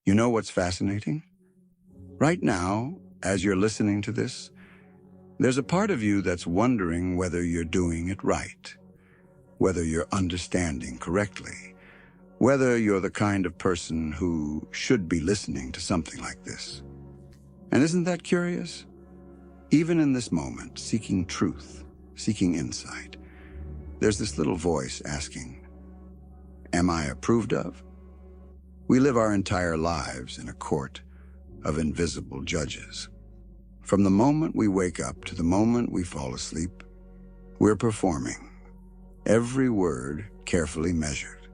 You know what's fascinating? Right now, as you're listening to this, there's a part of you that's wondering whether you're doing it right, whether you're understanding correctly, whether you're the kind of person who should be listening to something like this. And isn't that curious? Even in this moment, seeking truth, seeking insight, there's this little voice asking, am I approved of? We live our entire lives in a court of invisible judges. From the moment we wake up to the moment we fall asleep, we're performing. Every word carefully measured.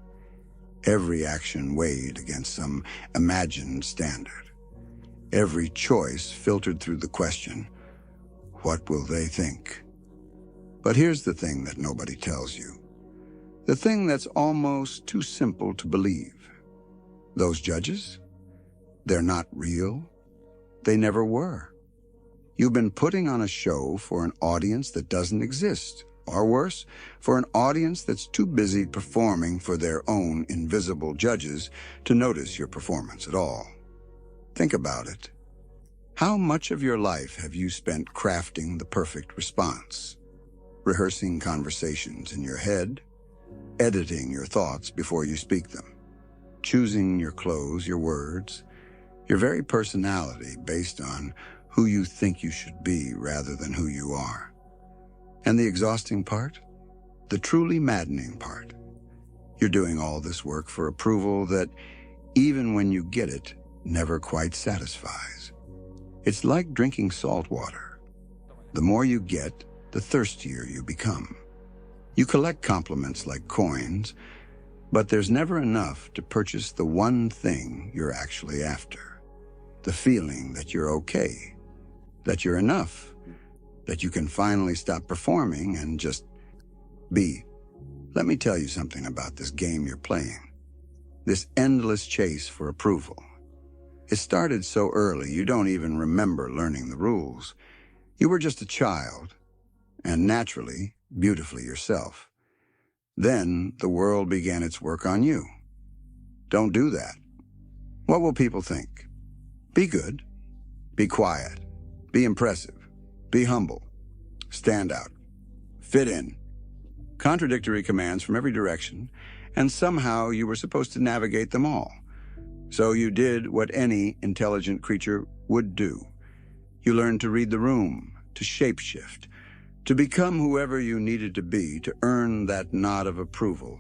Every action weighed against some imagined standard. Every choice filtered through the question, what will they think? But here's the thing that nobody tells you. The thing that's almost too simple to believe. Those judges, they're not real. They never were. You've been putting on a show for an audience that doesn't exist, or worse, for an audience that's too busy performing for their own invisible judges to notice your performance at all. Think about it. How much of your life have you spent crafting the perfect response? Rehearsing conversations in your head, editing your thoughts before you speak them, choosing your clothes, your words, your very personality based on who you think you should be rather than who you are. And the exhausting part? The truly maddening part. You're doing all this work for approval that, even when you get it, never quite satisfies. It's like drinking salt water. The more you get, the thirstier you become. You collect compliments like coins, but there's never enough to purchase the one thing you're actually after. The feeling that you're okay, that you're enough, that you can finally stop performing and just be. Let me tell you something about this game you're playing. This endless chase for approval. It started so early you don't even remember learning the rules. You were just a child, and naturally, beautifully yourself. Then the world began its work on you. Don't do that. What will people think? Be good. Be quiet. Be impressive. Be humble. Stand out. Fit in. Contradictory commands from every direction, and somehow you were supposed to navigate them all. So you did what any intelligent creature would do. You learned to read the room, to shapeshift, to become whoever you needed to be to earn that nod of approval,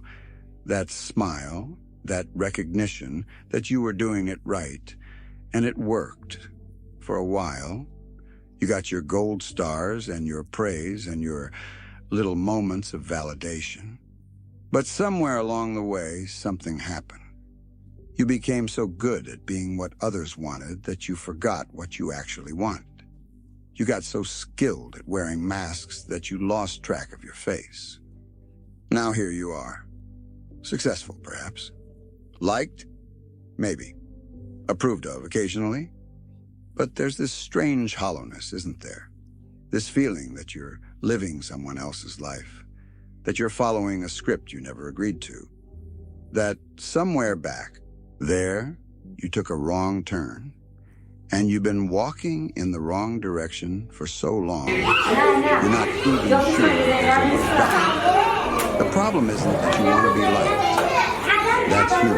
that smile, that recognition that you were doing it right. And it worked. For a while, you got your gold stars and your praise and your little moments of validation. But somewhere along the way, something happened. You became so good at being what others wanted that you forgot what you actually wanted. You got so skilled at wearing masks that you lost track of your face. Now here you are. Successful, perhaps. Liked? Maybe. Approved of occasionally? But there's this strange hollowness, isn't there? This feeling that you're living someone else's life, that you're following a script you never agreed to, that somewhere back there you took a wrong turn, and you've been walking in the wrong direction for so long, you're not even sure there's a way back. The problem isn't that you want to be liked. That's human.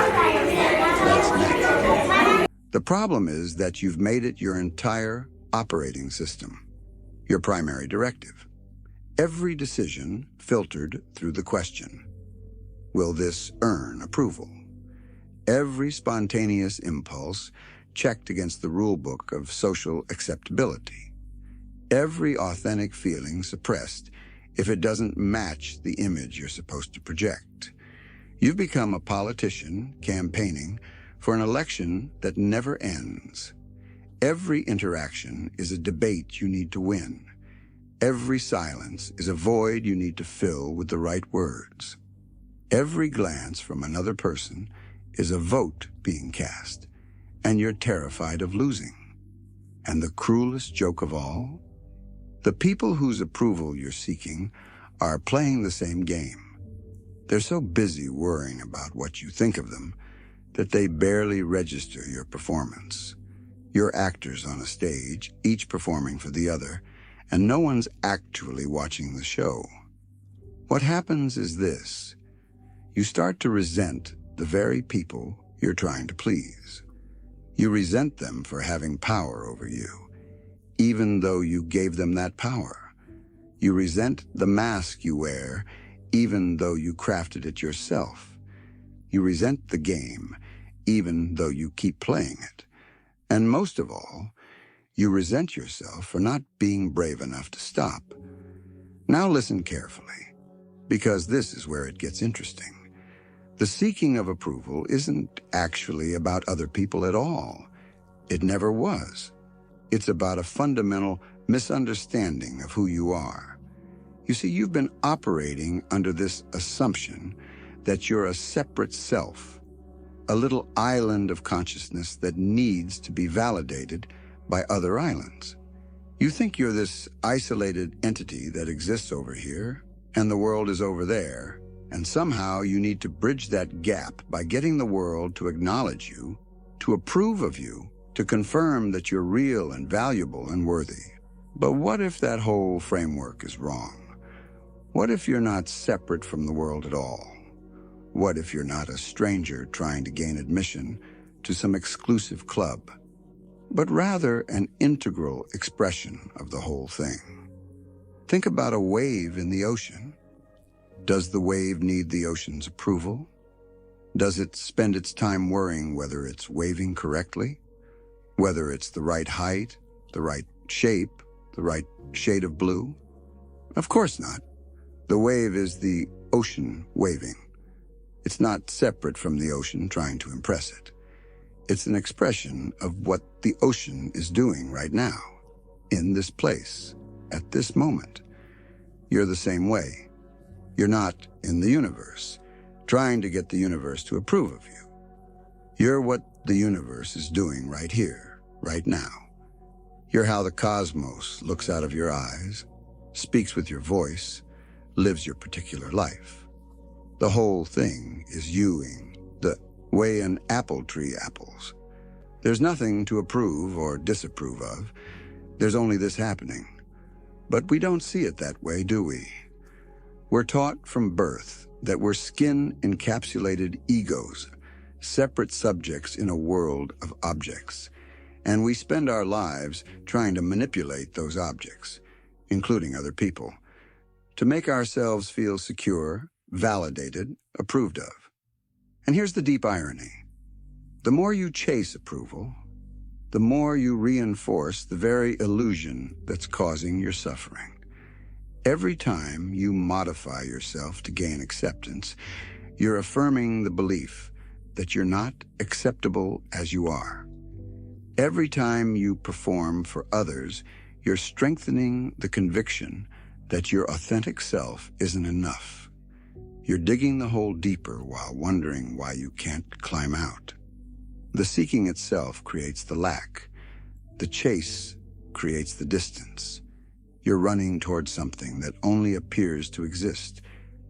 That's natural. The problem is that you've made it your entire operating system, your primary directive. Every decision filtered through the question, will this earn approval? Every spontaneous impulse checked against the rule book of social acceptability. Every authentic feeling suppressed if it doesn't match the image you're supposed to project. You've become a politician campaigning for an election that never ends. Every interaction is a debate you need to win. Every silence is a void you need to fill with the right words. Every glance from another person is a vote being cast, and you're terrified of losing. And the cruelest joke of all? The people whose approval you're seeking are playing the same game. They're so busy worrying about what you think of them that they barely register your performance. You're actors on a stage, each performing for the other, and no one's actually watching the show. What happens is this: you start to resent the very people you're trying to please. You resent them for having power over you, even though you gave them that power. You resent the mask you wear, even though you crafted it yourself. You resent the game, even though you keep playing it. And most of all, you resent yourself for not being brave enough to stop. Now listen carefully, because this is where it gets interesting. The seeking of approval isn't actually about other people at all. It never was. It's about a fundamental misunderstanding of who you are. You see, you've been operating under this assumption that you're a separate self, a little island of consciousness that needs to be validated by other islands. You think you're this isolated entity that exists over here, and the world is over there, and somehow you need to bridge that gap by getting the world to acknowledge you, to approve of you, to confirm that you're real and valuable and worthy. But what if that whole framework is wrong? What if you're not separate from the world at all? What if you're not a stranger trying to gain admission to some exclusive club, but rather an integral expression of the whole thing? Think about a wave in the ocean. Does the wave need the ocean's approval? Does it spend its time worrying whether it's waving correctly? Whether it's the right height, the right shape, the right shade of blue? Of course not. The wave is the ocean waving. It's not separate from the ocean trying to impress it. It's an expression of what the ocean is doing right now, in this place, at this moment. You're the same way. You're not in the universe, trying to get the universe to approve of you. You're what the universe is doing right here, right now. You're how the cosmos looks out of your eyes, speaks with your voice, lives your particular life. The whole thing is youing, the way an apple tree apples. There's nothing to approve or disapprove of. There's only this happening. But we don't see it that way, do we? We're taught from birth that we're skin-encapsulated egos, separate subjects in a world of objects, and we spend our lives trying to manipulate those objects, including other people, to make ourselves feel secure, validated, approved of. And here's the deep irony. The more you chase approval, the more you reinforce the very illusion that's causing your suffering. Every time you modify yourself to gain acceptance, you're affirming the belief that you're not acceptable as you are. Every time you perform for others, you're strengthening the conviction that your authentic self isn't enough. You're digging the hole deeper while wondering why you can't climb out. The seeking itself creates the lack. The chase creates the distance. You're running toward something that only appears to exist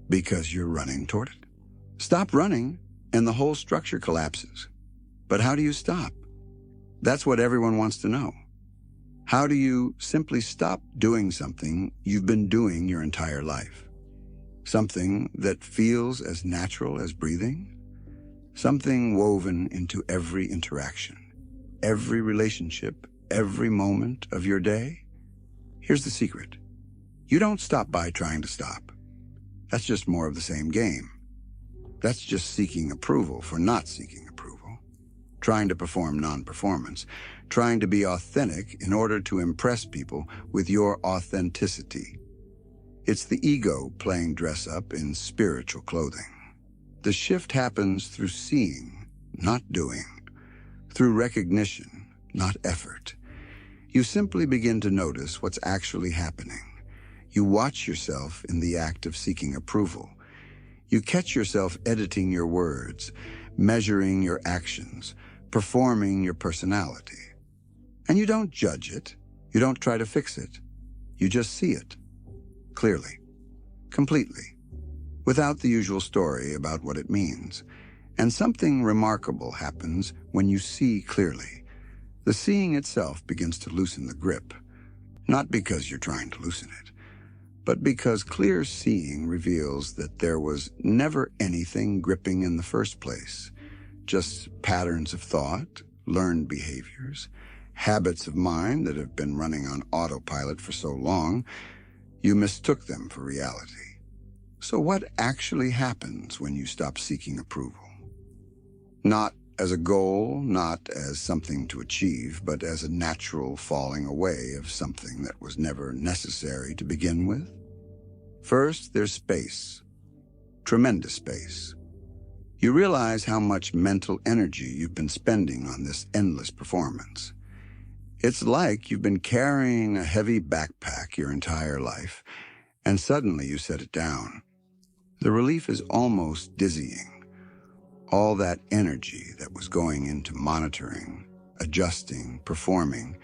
because you're running toward it. Stop running, and the whole structure collapses. But how do you stop? That's what everyone wants to know. How do you simply stop doing something you've been doing your entire life? Something that feels as natural as breathing? Something woven into every interaction, every relationship, every moment of your day? Here's the secret. You don't stop by trying to stop. That's just more of the same game. That's just seeking approval for not seeking approval. Trying to perform non-performance. Trying to be authentic in order to impress people with your authenticity. It's the ego playing dress-up in spiritual clothing. The shift happens through seeing, not doing. Through recognition, not effort. You simply begin to notice what's actually happening. You watch yourself in the act of seeking approval. You catch yourself editing your words, measuring your actions, performing your personality. And you don't judge it. You don't try to fix it. You just see it. Clearly. Completely. Without the usual story about what it means. And something remarkable happens when you see clearly. The seeing itself begins to loosen the grip, not because you're trying to loosen it, but because clear seeing reveals that there was never anything gripping in the first place, just patterns of thought, learned behaviors, habits of mind that have been running on autopilot for so long, you mistook them for reality. So what actually happens when you stop seeking approval? Not as a goal, not as something to achieve, but as a natural falling away of something that was never necessary to begin with? First, there's space. Tremendous space. You realize how much mental energy you've been spending on this endless performance. It's like you've been carrying a heavy backpack your entire life, and suddenly you set it down. The relief is almost dizzying. All that energy that was going into monitoring, adjusting, performing,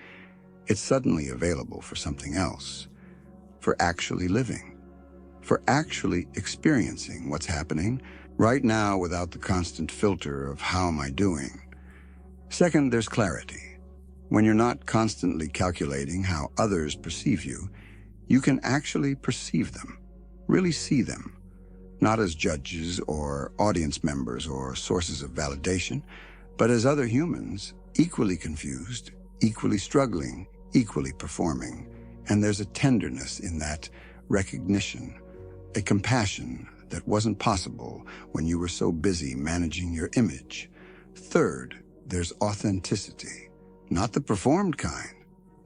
it's suddenly available for something else, for actually living, for actually experiencing what's happening right now without the constant filter of how am I doing. Second, there's clarity. When you're not constantly calculating how others perceive you, you can actually perceive them, really see them. Not as judges or audience members or sources of validation, but as other humans, equally confused, equally struggling, equally performing. And there's a tenderness in that recognition, a compassion that wasn't possible when you were so busy managing your image. Third, there's authenticity, not the performed kind,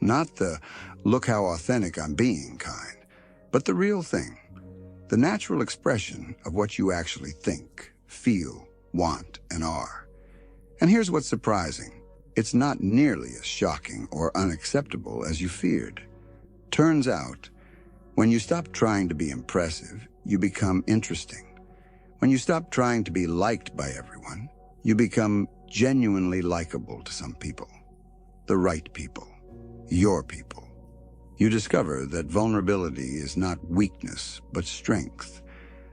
not the look how authentic I'm being kind, but the real thing. The natural expression of what you actually think, feel, want, and are. And here's what's surprising. It's not nearly as shocking or unacceptable as you feared. Turns out, when you stop trying to be impressive, you become interesting. When you stop trying to be liked by everyone, you become genuinely likable to some people. The right people. Your people. You discover that vulnerability is not weakness, but strength.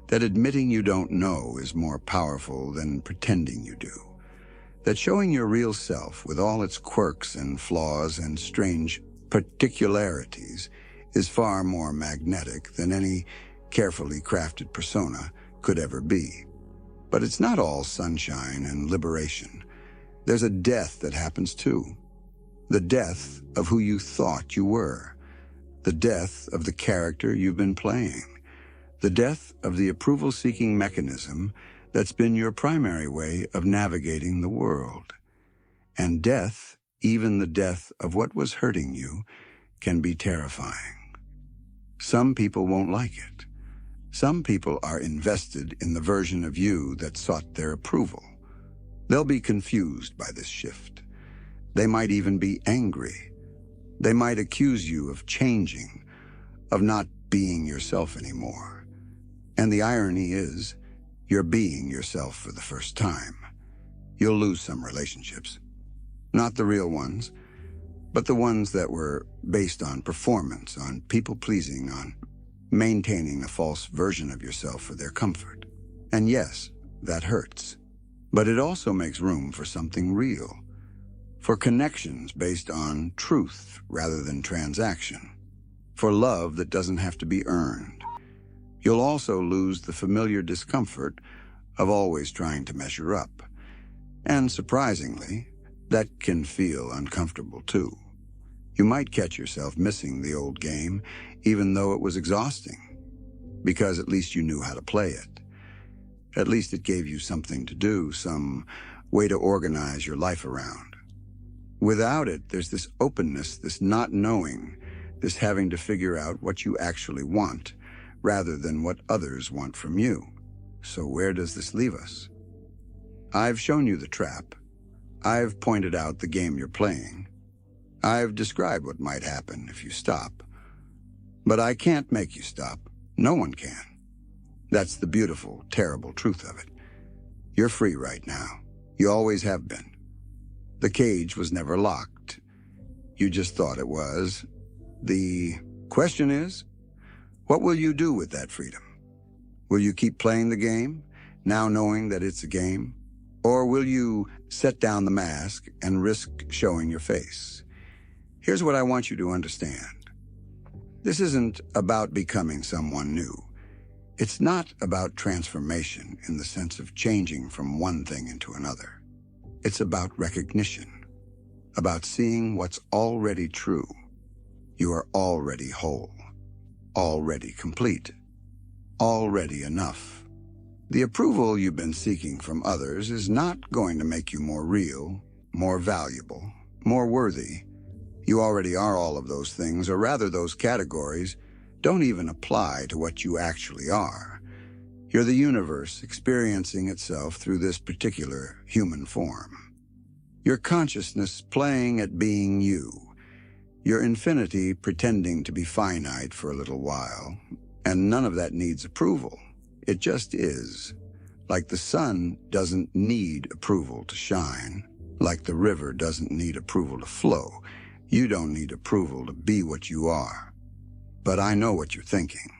That admitting you don't know is more powerful than pretending you do. That showing your real self with all its quirks and flaws and strange particularities is far more magnetic than any carefully crafted persona could ever be. But it's not all sunshine and liberation. There's a death that happens too. The death of who you thought you were. The death of the character you've been playing. The death of the approval-seeking mechanism that's been your primary way of navigating the world. And death, even the death of what was hurting you, can be terrifying. Some people won't like it. Some people are invested in the version of you that sought their approval. They'll be confused by this shift. They might even be angry. They might accuse you of changing, of not being yourself anymore. And the irony is, you're being yourself for the first time. You'll lose some relationships. Not the real ones, but the ones that were based on performance, on people-pleasing, on maintaining a false version of yourself for their comfort. And yes, that hurts. But it also makes room for something real. For connections based on truth rather than transaction. For love that doesn't have to be earned. You'll also lose the familiar discomfort of always trying to measure up. And surprisingly, that can feel uncomfortable too. You might catch yourself missing the old game, even though it was exhausting. Because at least you knew how to play it. At least it gave you something to do, some way to organize your life around. Without it, there's this openness, this not knowing, this having to figure out what you actually want, rather than what others want from you. So where does this leave us? I've shown you the trap. I've pointed out the game you're playing. I've described what might happen if you stop. But I can't make you stop. No one can. That's the beautiful, terrible truth of it. You're free right now. You always have been. The cage was never locked. You just thought it was. The question is, what will you do with that freedom? Will you keep playing the game, now knowing that it's a game? Or will you set down the mask and risk showing your face? Here's what I want you to understand. This isn't about becoming someone new. It's not about transformation in the sense of changing from one thing into another. It's about recognition, about seeing what's already true. You are already whole, already complete, already enough. The approval you've been seeking from others is not going to make you more real, more valuable, more worthy. You already are all of those things, or rather those categories don't even apply to what you actually are. You're the universe experiencing itself through this particular human form. Your consciousness playing at being you. Your infinity pretending to be finite for a little while. And none of that needs approval. It just is. Like the sun doesn't need approval to shine. Like the river doesn't need approval to flow. You don't need approval to be what you are. But I know what you're thinking.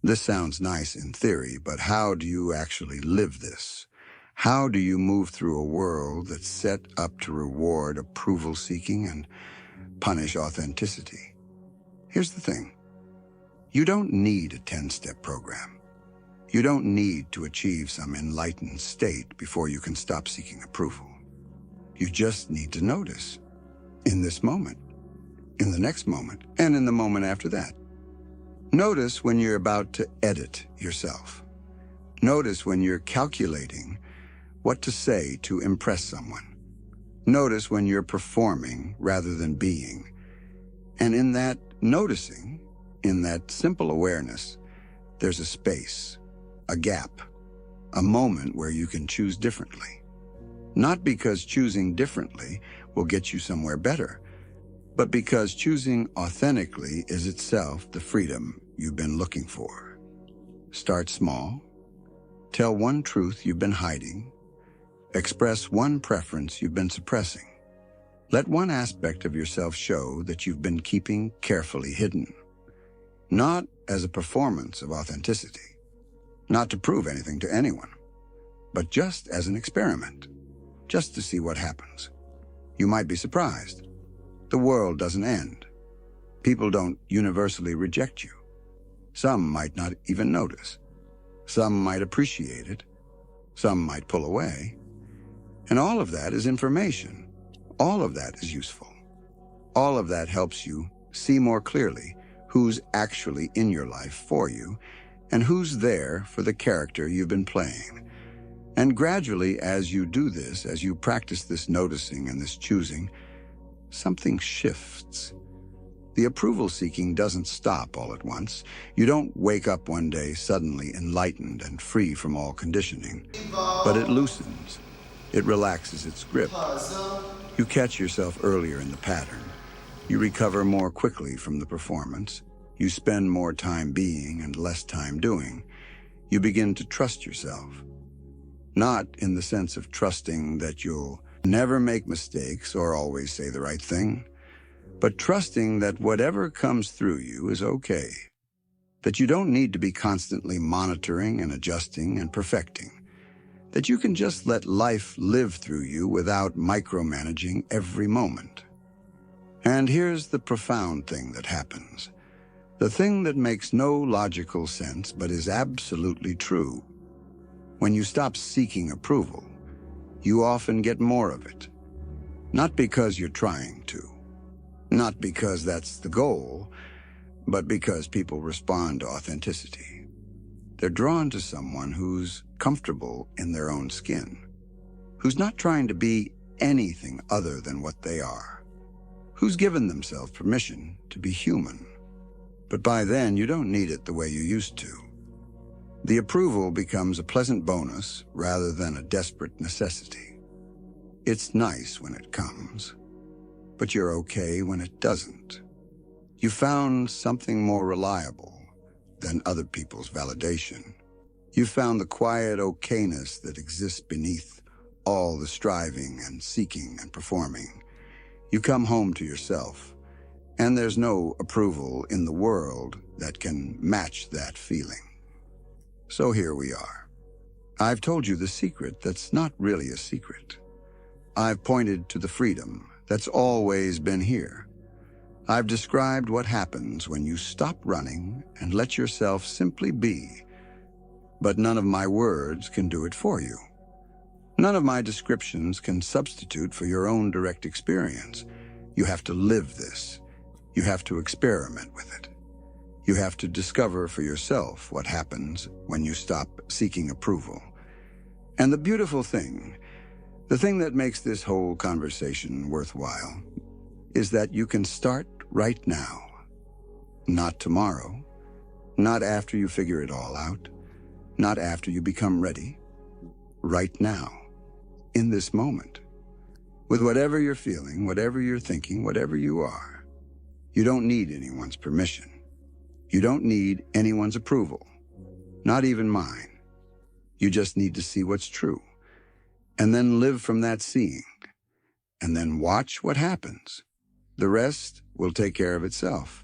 This sounds nice in theory, but how do you actually live this? How do you move through a world that's set up to reward approval-seeking and punish authenticity? Here's the thing. You don't need a 10-step program. You don't need to achieve some enlightened state before you can stop seeking approval. You just need to notice. In this moment, in the next moment, and in the moment after that. Notice when you're about to edit yourself. Notice when you're calculating what to say to impress someone. Notice when you're performing rather than being. And in that noticing, in that simple awareness, there's a space, a gap, a moment where you can choose differently. Not because choosing differently will get you somewhere better, but because choosing authentically is itself the freedom you've been looking for. Start small. Tell one truth you've been hiding. Express one preference you've been suppressing. Let one aspect of yourself show that you've been keeping carefully hidden. Not as a performance of authenticity, not to prove anything to anyone, but just as an experiment, just to see what happens. You might be surprised. The world doesn't end. People don't universally reject you. Some might not even notice. Some might appreciate it. Some might pull away. And all of that is information. All of that is useful. All of that helps you see more clearly who's actually in your life for you and who's there for the character you've been playing. And gradually, as you do this, as you practice this noticing and this choosing, something shifts. The approval-seeking doesn't stop all at once. You don't wake up one day suddenly enlightened and free from all conditioning, but it loosens. It relaxes its grip. You catch yourself earlier in the pattern. You recover more quickly from the performance. You spend more time being and less time doing. You begin to trust yourself. Not in the sense of trusting that you'll never make mistakes or always say the right thing, but trusting that whatever comes through you is okay. That you don't need to be constantly monitoring and adjusting and perfecting. That you can just let life live through you without micromanaging every moment. And here's the profound thing that happens. The thing that makes no logical sense but is absolutely true. When you stop seeking approval, you often get more of it. Not because you're trying to. Not because that's the goal, but because people respond to authenticity. They're drawn to someone who's comfortable in their own skin, who's not trying to be anything other than what they are, who's given themselves permission to be human. But by then, you don't need it the way you used to. The approval becomes a pleasant bonus rather than a desperate necessity. It's nice when it comes, but you're okay when it doesn't. You found something more reliable than other people's validation. You found the quiet okayness that exists beneath all the striving and seeking and performing. You come home to yourself, and there's no approval in the world that can match that feeling. So here we are. I've told you the secret that's not really a secret. I've pointed to the freedom that's always been here. I've described what happens when you stop running and let yourself simply be. But none of my words can do it for you. None of my descriptions can substitute for your own direct experience. You have to live this. You have to experiment with it. You have to discover for yourself what happens when you stop seeking approval. And the beautiful thing, the thing that makes this whole conversation worthwhile, is that you can start right now. Not tomorrow, not after you figure it all out, not after you become ready. Right now, in this moment, with whatever you're feeling, whatever you're thinking, whatever you are. You don't need anyone's permission. You don't need anyone's approval, not even mine. You just need to see what's true, and then live from that seeing, and then watch what happens. The rest will take care of itself.